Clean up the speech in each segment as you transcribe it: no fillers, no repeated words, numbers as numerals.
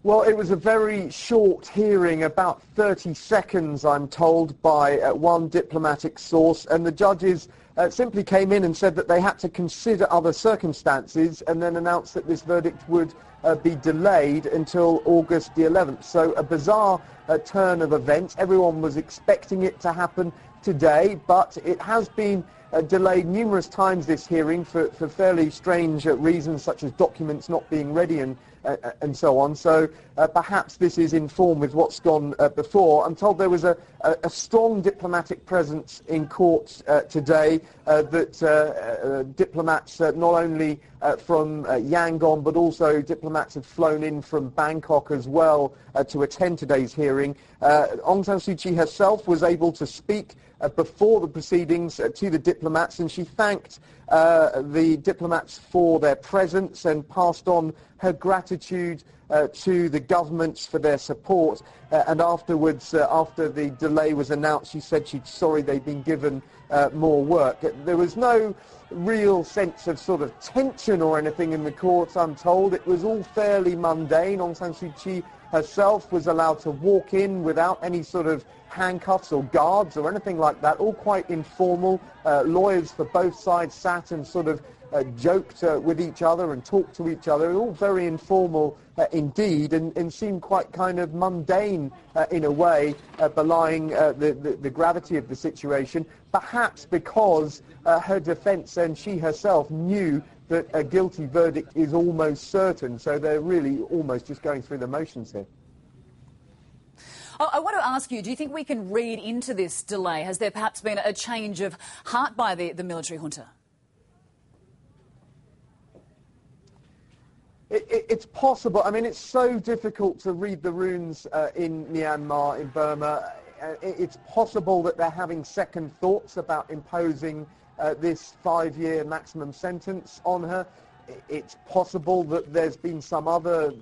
Well, it was a very short hearing, about 30 seconds, I'm told, by one diplomatic source, and the judges simply came in and said that they had to consider other circumstances and then announced that this verdict would be delayed until August the 11th. So a bizarre turn of events. Everyone was expecting it to happen today, but it has been delayed numerous times, this hearing, for fairly strange reasons, such as documents not being ready and so on. So perhaps this is in form with what's gone before. I'm told there was a strong diplomatic presence in court today, that diplomats not only from Yangon but also diplomats have flown in from Bangkok as well to attend today's hearing. Aung San Suu Kyi herself was able to speak before the proceedings to the diplomats, and she thanked the diplomats for their presence and passed on her gratitude to the governments for their support. And afterwards, after the delay was announced, she said she's sorry they'd been given more work. There was no real sense of sort of tension or anything in the courts, I'm told. It was all fairly mundane. Aung San Suu Kyi herself was allowed to walk in without any sort of handcuffs or guards or anything like that, all quite informal. Lawyers for both sides sat and sort of joked with each other and talked to each other, all very informal indeed, and seemed quite kind of mundane in a way, belying the gravity of the situation, perhaps because her defence and she herself knew that a guilty verdict is almost certain, so they're really almost just going through the motions here. I want to ask you, do you think we can read into this delay? Has there perhaps been a change of heart by the military junta? It's possible. I mean, it's so difficult to read the runes in Myanmar, in Burma. It's possible that they're having second thoughts about imposing this 5-year maximum sentence on her. It's possible that there's been some other,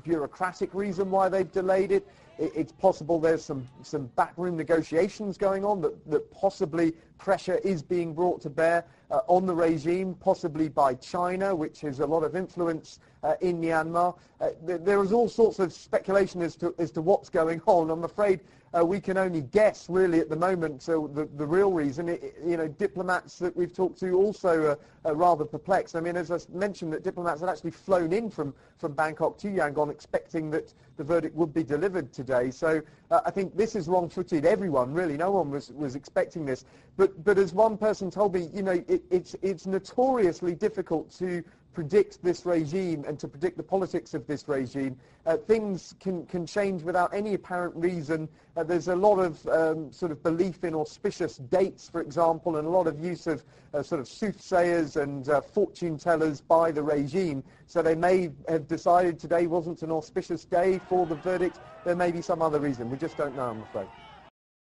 bureaucratic reason why they've delayed it. It's possible there's some backroom negotiations going on, that possibly pressure is being brought to bear on the regime, possibly by China, which has a lot of influence in Myanmar. There is all sorts of speculation as to what's going on. I'm afraid we can only guess, really, at the moment. So the real reason, diplomats that we've talked to also are rather perplexed. I mean, as I mentioned, that diplomats had actually flown in from Bangkok to Yangon expecting that the verdict would be delivered today. So I think this is wrong-footed. Everyone, really, no one was expecting this. But as one person told me, it's notoriously difficult to predict this regime and to predict the politics of this regime. Things can change without any apparent reason. There's a lot of sort of belief in auspicious dates, for example, and a lot of use of sort of soothsayers and fortune tellers by the regime. So they may have decided today wasn't an auspicious day for the verdict. There may be some other reason. We just don't know, I'm afraid.